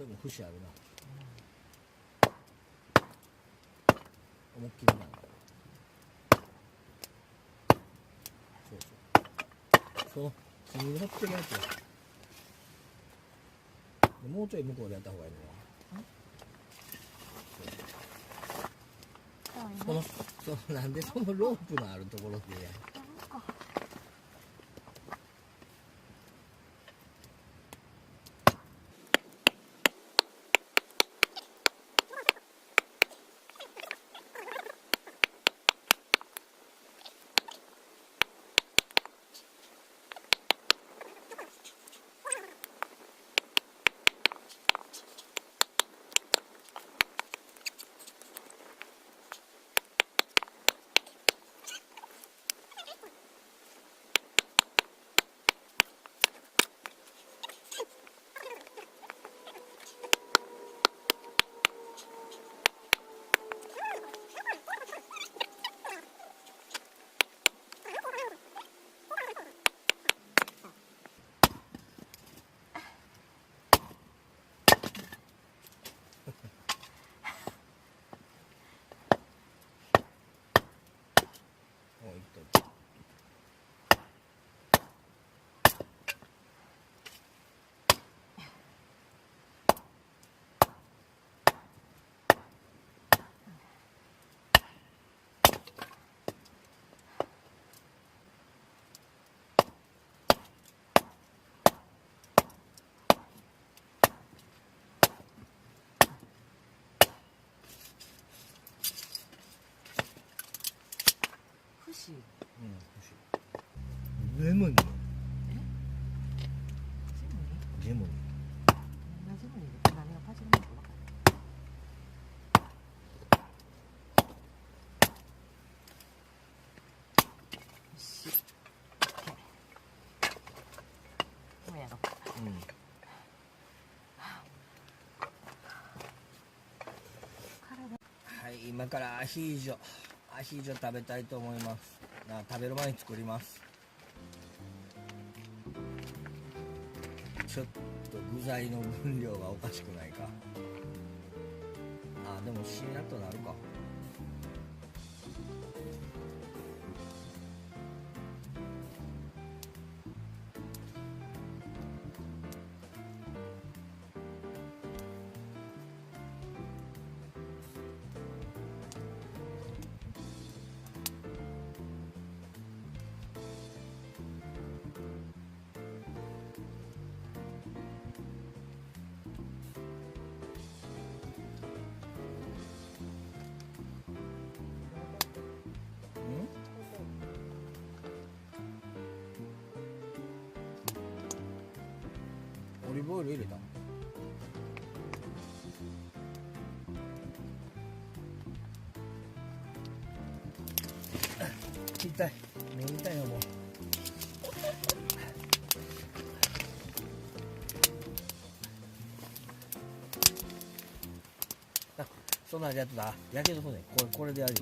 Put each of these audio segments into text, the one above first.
れも節あるな。思いっきりな。そうそう。その君に乗ってるやつや。もうちょい向こうでやった方がいいのは。なんでそのロープのあるところでやる。レモン。レモン。はい、今からアヒージョ食べたいと思います。食べる前に作ります。ちょっと具材の分量がおかしくないか。でもしんやっとなるか。オリーブオイル入れた。痛い、目痛いよもう。そんなやつだ。やけどすんねん。これでやるよ。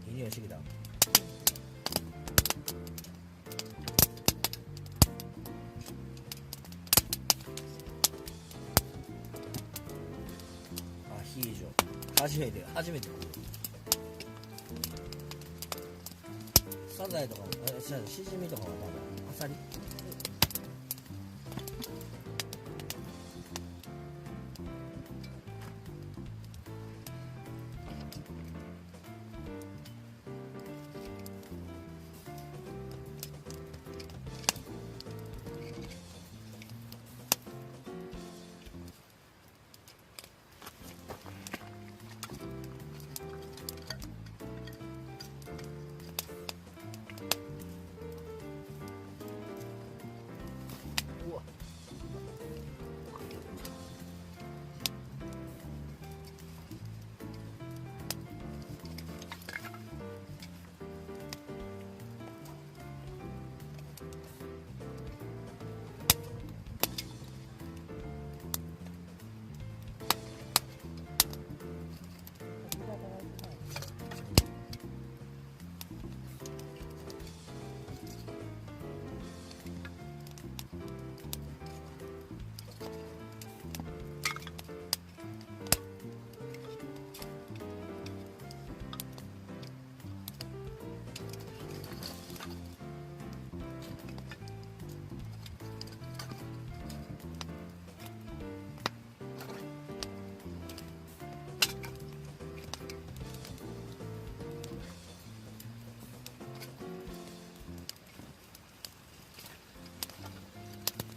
いい匂いしてきた。アヒージョ初めてサザエとかシジミとかはまだアサリ。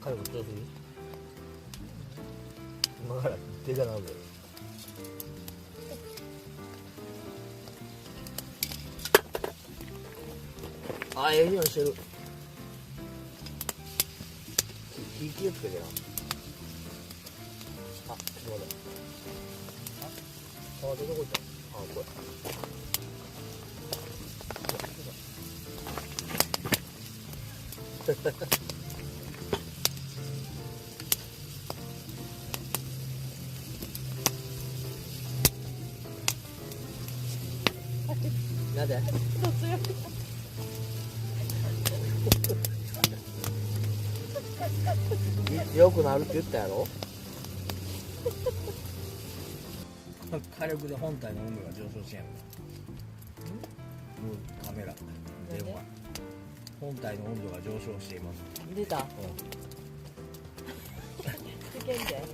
火力強すぎ。今から手がなるで。あ、ええ匂いしてる。火気をつけてな。あ、ちょっと待って。あ、どこ行った？あ、これ。なんで？強くなるって言ったやろ。火力で本体の温度が上昇しやんか。カメラ、電話。本体の温度が上昇しています。出た。世間で。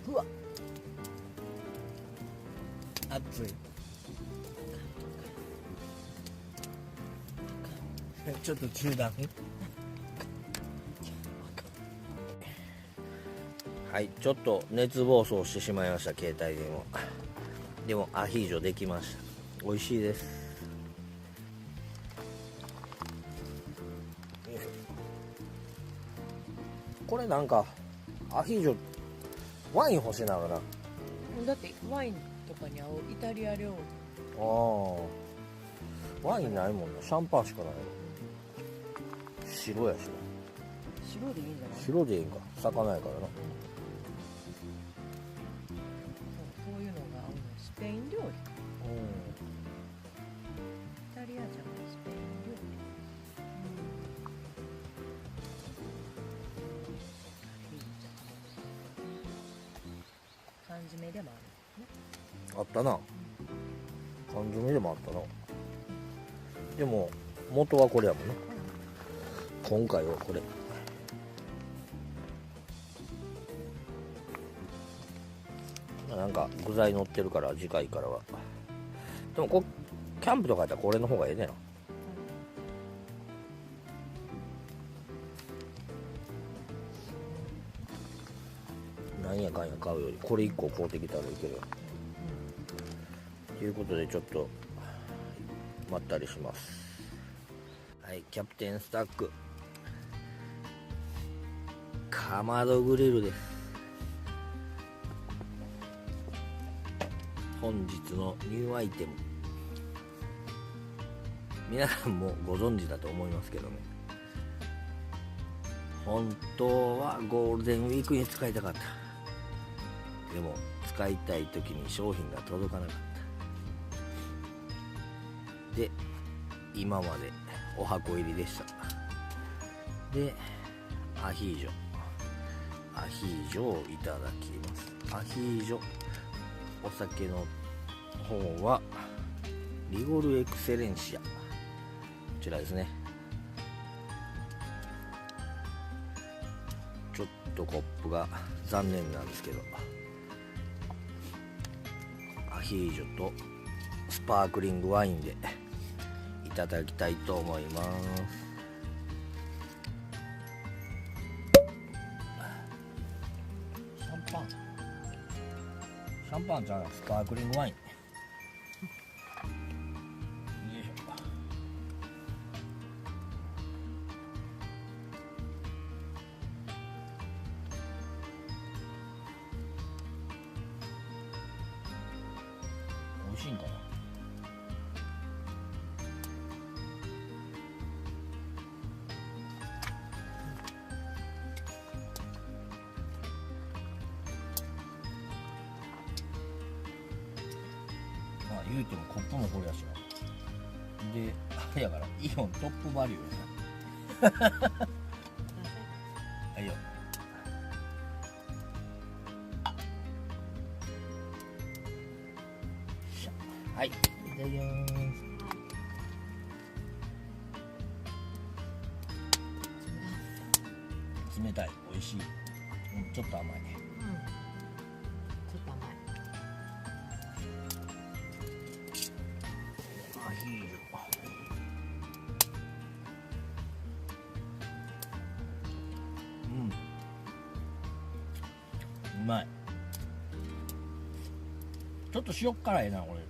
うわ。熱い。ちょっと中断。はい、ちょっと熱暴走してしまいました、携帯電話。でもアヒージョできました。美味しいです。これなんかアヒージョワイン欲しいながら。だってワインとかに合うイタリア料理。ああ、ワインないもんね。シャンパンしかないよ。白やしな。白でいいんじゃない？白でいいんか。魚やからな。そういうのが合うの。スペイン料理。イタリアじゃない、スペイン料理。缶詰でもある。あったな。缶詰でもあったな。でも元はこれやもんな。今回はこれ。なんか具材乗ってるから次回からは。でもキャンプとかやったらこれの方がええねな。なんやかんや買うよりこれ1個買うてきたらいけるよ。ということでちょっとまったりします。はい、キャプテンスタックかまどグリルです。本日のニューアイテム、皆さんもご存知だと思いますけどね、本当はゴールデンウィークに使いたかった。でも使いたい時に商品が届かなかった。で今までお箱入りでした。でアヒージョをいただきます。アヒージョ、お酒の方はリゴルエクセレンシア、こちらですね。ちょっとコップが残念なんですけど、アヒージョとスパークリングワインでいただきたいと思います。シャンパンじゃない、スパークリングワイン。よいしょ。美味しいんかな。言うてもコップもこれやしな。で、あれやからイオントップバリューやな。はいよ。はい、いただきます。冷たい、美味しい。ちょっと甘い。ヒージョ。うまい。ちょっと塩辛いなこれ。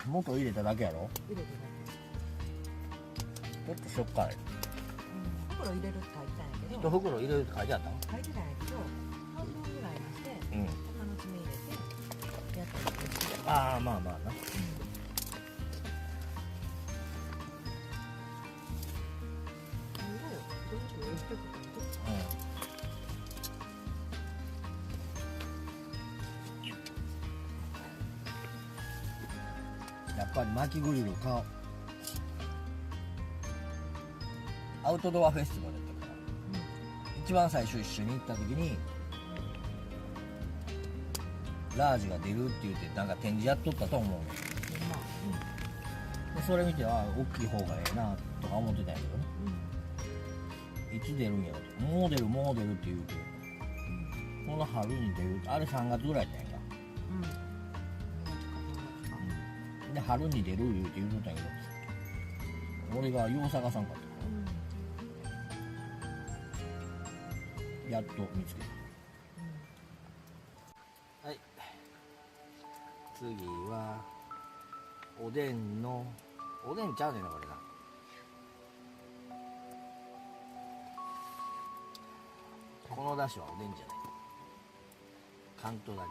元入れただけやろ。入れてちょっと塩辛い。袋入れるって書いてたんやけど、一袋入れるって書いてあったの。書いてたんやけど、半分ぐらいにして、鷹の爪入れてやったら美味しい。ああ、まあまあな。やっぱり巻きグリル買おう。アウトドアフェスティバルだったから、一番最初一緒に行った時にラージが出るって言ってなんか展示やっとったと思う。でそれ見て大きい方がええなとか思ってたんやけどね、いつ出るんやろと。もう出るって言うけど、この春に出る。あれ3月ぐらいやったんやんか。で春に出る言うとったんやけど、俺がよう探さんかった。やっと見つけた。はい、次はおでんちゃうねんなこれな。このだしはおでんじゃない、関東だけ。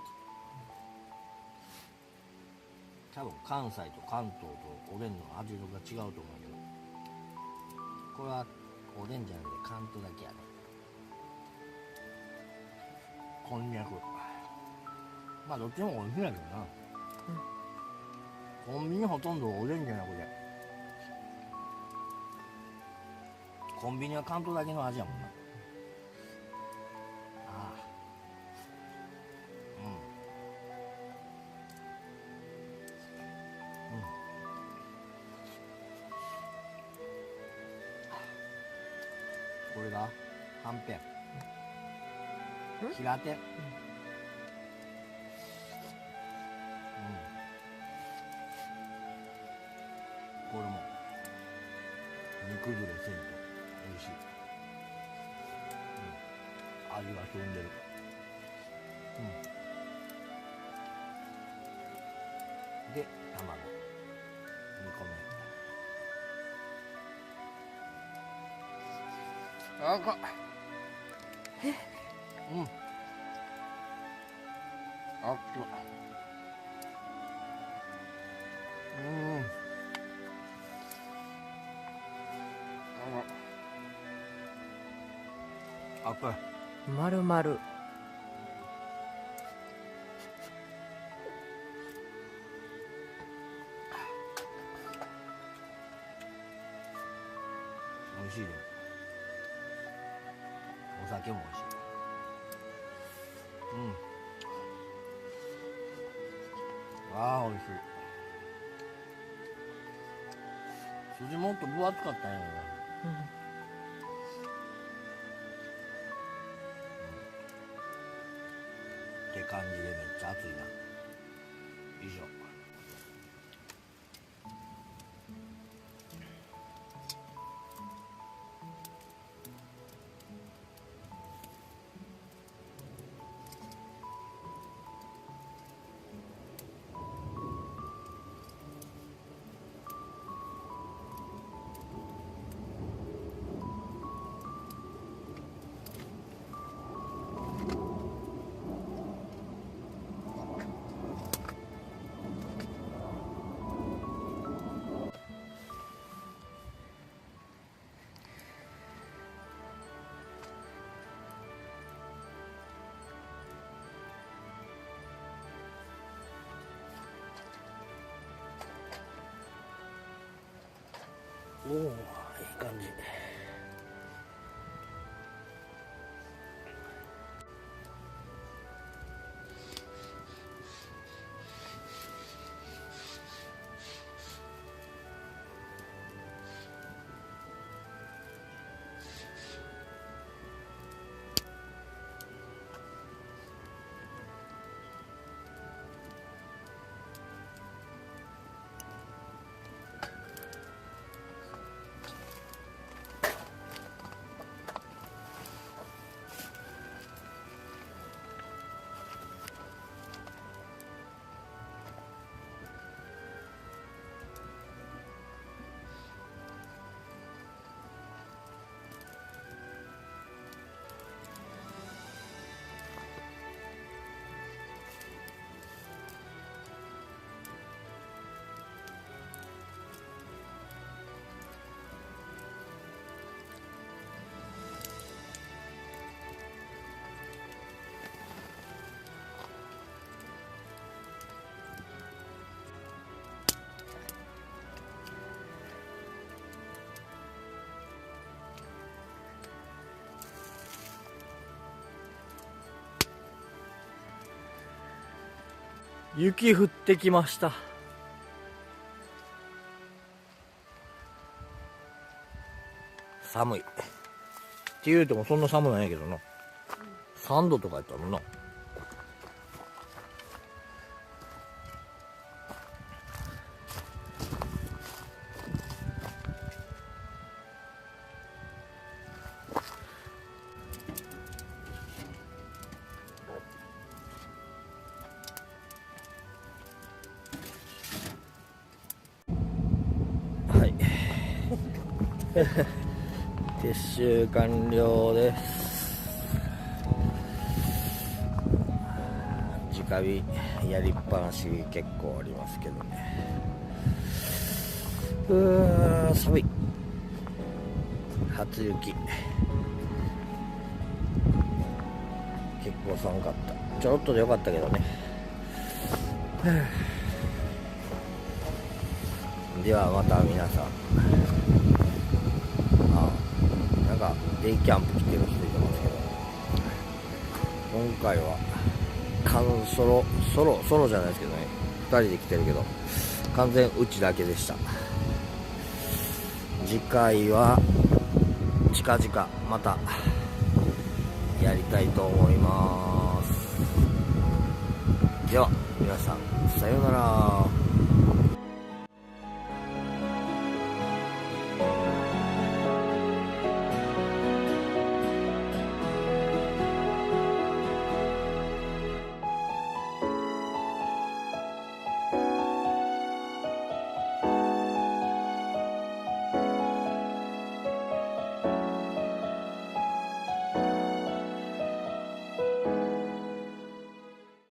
多分関西と関東とおでんの味が違うと思うけど、これはおでんじゃなくて関東だけやね。こんにゃく、まあどっちも美味しいんやけどな、コンビニほとんどおでんじゃなくて、コンビニは関東だけの味やもんな。これがはんぺん、平手、これも煮崩れせんと美味しい、味がしんでる。で卵2個目。あかっ。あっと。あっこれ。丸々。美味しいで。お酒も美味しい。ああ美味しい。筋もっと分厚かったんやけど、って感じでめっちゃ熱いな。以上。おお、いい感じ。雪降ってきました。寒いって言うてもそんな寒ないんやけどな、3度とかやったもんな。はい。撤収完了です。直火やりっぱなし結構ありますけどね。寒い。初雪。結構寒かった。ちょろっとでよかったけどね。ではまた皆さん。なんかデイキャンプ来てる人いてますけど、今回はソロじゃないですけどね、2人で来てるけど完全うちだけでした。次回は近々またやりたいと思います。では皆さんさようなら。